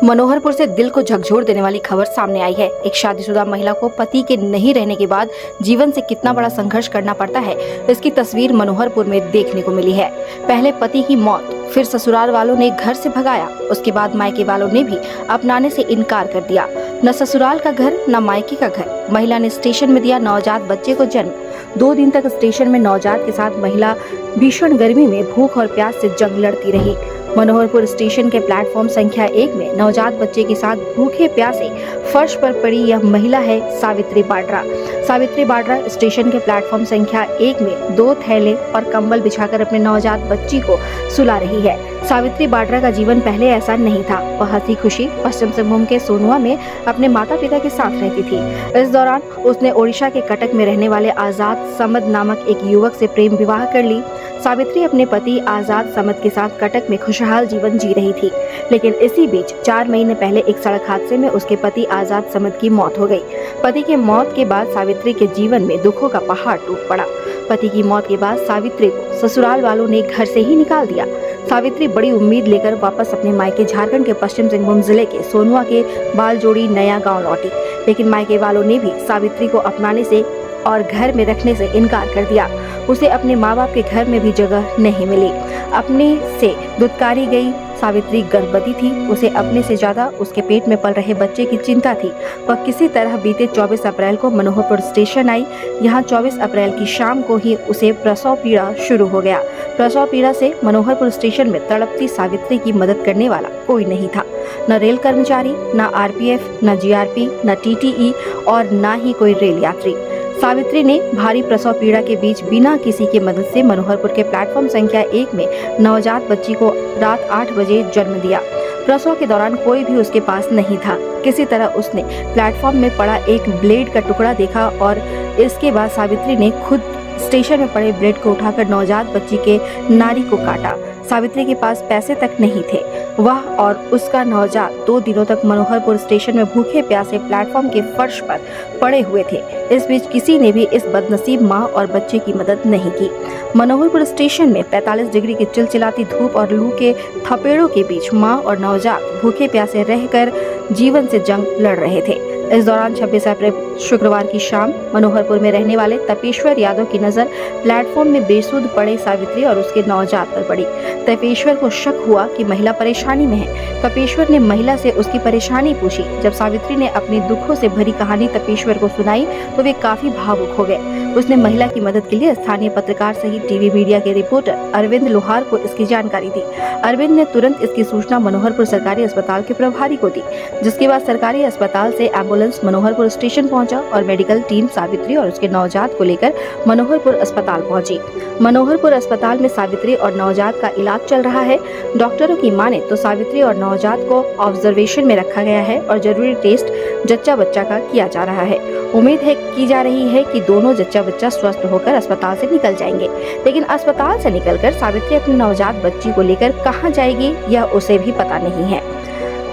मनोहरपुर से दिल को झकझोर देने वाली खबर सामने आई है। एक शादीशुदा महिला को पति के नहीं रहने के बाद जीवन से कितना बड़ा संघर्ष करना पड़ता है, इसकी तस्वीर मनोहरपुर में देखने को मिली है। पहले पति की मौत, फिर ससुराल वालों ने घर से भगाया, उसके बाद मायके वालों ने भी अपनाने से इनकार कर दिया। न ससुराल का घर न मायके का घर। महिला ने स्टेशन में दिया नवजात बच्चे को जन्म। 2 दिन तक स्टेशन में नवजात के साथ महिला भीषण गर्मी में भूख और प्यास से जंग लड़ती रही। मनोहरपुर स्टेशन के प्लेटफॉर्म संख्या 1 में नवजात बच्चे के साथ भूखे प्यासे फर्श पर पड़ी यह महिला है सावित्री बाड्रा। सावित्री बाड्रा स्टेशन के प्लेटफॉर्म संख्या 1 में 2 थैले और कंबल बिछाकर अपने नवजात बच्ची को सुला रही है। सावित्री बाड्रा का जीवन पहले ऐसा नहीं था। वह हंसी खुशी पश्चिम सिंहभूम के सोनुआ में अपने माता पिता के साथ रहती थी। इस दौरान उसने ओडिशा के कटक में रहने वाले आजाद समद नामक एक युवक से प्रेम विवाह कर ली। सावित्री अपने पति आजाद समद के साथ कटक में खुशहाल जीवन जी रही थी, लेकिन इसी बीच 4 महीने पहले एक सड़क हादसे में उसके पति आजाद समद की मौत हो गई। पति के मौत के बाद सावित्री के जीवन में दुखों का पहाड़ टूट पड़ा। पति की मौत के बाद सावित्री को ससुराल वालों ने घर से ही निकाल दिया। सावित्री बड़ी उम्मीद लेकर वापस अपने मायके झारखंड के पश्चिम सिंहभूम जिले के सोनुआ के बालजोड़ी नया गांव लौटी, लेकिन मायके वालों ने भी सावित्री को अपनाने से और घर में रखने से इनकार कर दिया। उसे अपने माँ बाप के घर में भी जगह नहीं मिली। अपने से दुत्कारी गई सावित्री गर्भवती थी। उसे अपने से ज्यादा उसके पेट में पल रहे बच्चे की चिंता थी। वह किसी तरह बीते 24 अप्रैल को मनोहरपुर स्टेशन आई। यहाँ 24 अप्रैल की शाम को ही उसे प्रसव पीड़ा शुरू हो गया। प्रसव पीड़ा से मनोहरपुर स्टेशन में तड़पती सावित्री की मदद करने वाला कोई नहीं था। न रेल कर्मचारी, न आरपीएफ, न जीआरपी, न टीटीई और न ही कोई रेल यात्री। सावित्री ने भारी प्रसव पीड़ा के बीच बिना किसी की मदद से मनोहरपुर के प्लेटफॉर्म संख्या 1 में नवजात बच्ची को रात 8 बजे जन्म दिया। प्रसव के दौरान कोई भी उसके पास नहीं था। किसी तरह उसने प्लेटफॉर्म में पड़ा एक ब्लेड का टुकड़ा देखा और इसके बाद सावित्री ने खुद स्टेशन में पड़े ब्लेड को उठाकर नवजात बच्ची के नारी को काटा। सावित्री के पास पैसे तक नहीं थे। वह और उसका नवजात 2 दिनों तक मनोहरपुर स्टेशन में भूखे प्यासे प्लेटफॉर्म के फर्श पर पड़े हुए थे। इस बीच किसी ने भी इस बदनसीब मां और बच्चे की मदद नहीं की। मनोहरपुर स्टेशन में 45 डिग्री की चिलचिलाती धूप और लू के थपेड़ों के बीच मां और नवजात भूखे प्यासे रहकर जीवन से जंग लड़ रहे थे। इस दौरान 26 अप्रैल शुक्रवार की शाम मनोहरपुर में रहने वाले तपेश्वर यादव की नजर प्लेटफॉर्म में बेसुध पड़े सावित्री और उसके नवजात पर पड़ी। तपेश्वर को शक हुआ कि महिला परेशानी में है। तपेश्वर ने महिला से उसकी परेशानी पूछी। जब सावित्री ने अपनी दुखों से भरी कहानी तपेश्वर को सुनाई तो वे काफी भावुक हो गए। उसने महिला की मदद के लिए स्थानीय पत्रकार सहित टीवी मीडिया के रिपोर्टर अरविंद लोहार को इसकी जानकारी दी। अरविंद ने तुरंत इसकी सूचना मनोहरपुर सरकारी अस्पताल के प्रभारी को दी, जिसके बाद सरकारी अस्पताल से एम्बुलेंस मनोहरपुर स्टेशन पहुंचा और मेडिकल टीम सावित्री और उसके नवजात को लेकर मनोहरपुर अस्पताल पहुंची। मनोहरपुर अस्पताल में सावित्री और नवजात का इलाज चल रहा है। डॉक्टरों की माने तो सावित्री और नवजात को ऑब्जर्वेशन में रखा गया है और जरूरी टेस्ट जच्चा बच्चा का किया जा रहा है। उम्मीद की जा रही है कि दोनों जच्चा बच्चा स्वस्थ होकर अस्पताल से निकल जाएंगे, लेकिन अस्पताल से निकलकर सावित्री अपनी नवजात बच्ची को लेकर कहां जाएगी यह उसे भी पता नहीं है।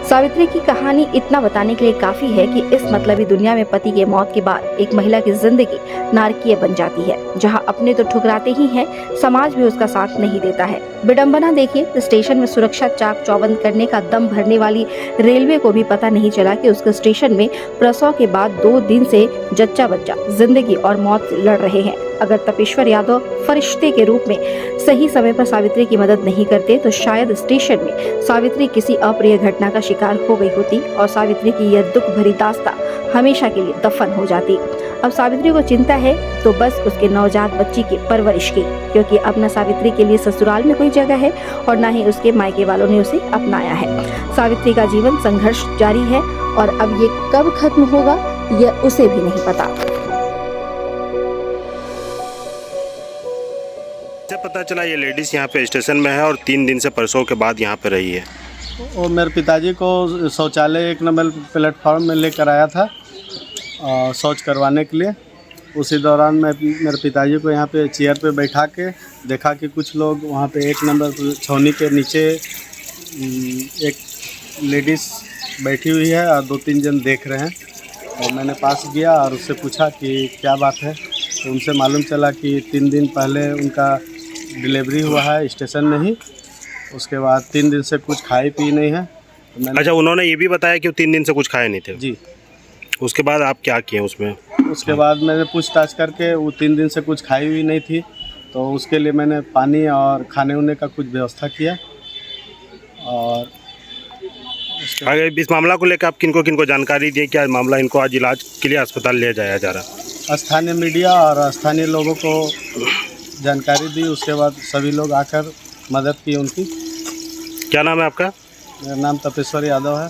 सावित्री की कहानी इतना बताने के लिए काफी है कि इस मतलबी दुनिया में पति के मौत के बाद एक महिला की जिंदगी नारकीय बन जाती है। जहां अपने तो ठुकराते ही हैं, समाज भी उसका साथ नहीं देता है। विडंबना देखिए तो स्टेशन में सुरक्षा चाक चौबंद करने का दम भरने वाली रेलवे को भी पता नहीं चला कि उसके स्टेशन में प्रसव के बाद 2 दिन से जच्चा बच्चा जिंदगी और मौत लड़ रहे हैं। अगर तपेश्वर यादव फरिश्ते के रूप में सही समय पर सावित्री की मदद नहीं करते तो शायद स्टेशन में सावित्री किसी अप्रिय घटना का शिकार हो गई होती और सावित्री की यह दुख भरी दास्तां हमेशा के लिए दफन हो जाती। अब सावित्री को चिंता है तो बस उसके नवजात बच्ची की परवरिश की, क्योंकि अब न सावित्री के लिए ससुराल में कोई जगह है और न ही उसके मायके वालों ने उसे अपनाया है। सावित्री का जीवन संघर्ष जारी है और अब ये कब खत्म होगा यह उसे भी नहीं पता। पता चला ये लेडीज यहाँ पे स्टेशन में है और 3 दिन से प्रसव के बाद यहाँ पे रही है। और मेरे पिताजी को शौचालय 1 नंबर प्लेटफॉर्म में लेकर आया था शौच करवाने के लिए। उसी दौरान मैं मेरे पिताजी को यहाँ पे चेयर पे बैठा के देखा कि कुछ लोग वहाँ पे 1 नंबर छौनी के नीचे एक लेडीज़ बैठी हुई है और 2-3 जन देख रहे हैं। और मैंने पास गया और उससे पूछा कि क्या बात है, तो उनसे मालूम चला कि 3 दिन पहले उनका डिलीवरी हुआ है स्टेशन में ही। उसके बाद 3 दिन से कुछ खाई पी नहीं है तो मैंने अच्छा, उन्होंने ये भी बताया कि वो 3 दिन से कुछ खाए नहीं थे। जी, उसके बाद आप क्या किए उसमें? उसके बाद मैंने पूछताछ करके वो 3 दिन से कुछ खाई हुई नहीं थी, तो उसके लिए मैंने पानी और खाने उने का कुछ व्यवस्था किया। और उसके अगर इस मामला को लेकर आप किनको किनको जानकारी दी? क्या मामला इनको आज इलाज के लिए अस्पताल ले जाया जा रहा? स्थानीय मीडिया और स्थानीय लोगों को जानकारी दी, उसके बाद सभी लोग आकर मदद की उनकी। क्या नाम है आपका? मेरा नाम तपेश्वर यादव है।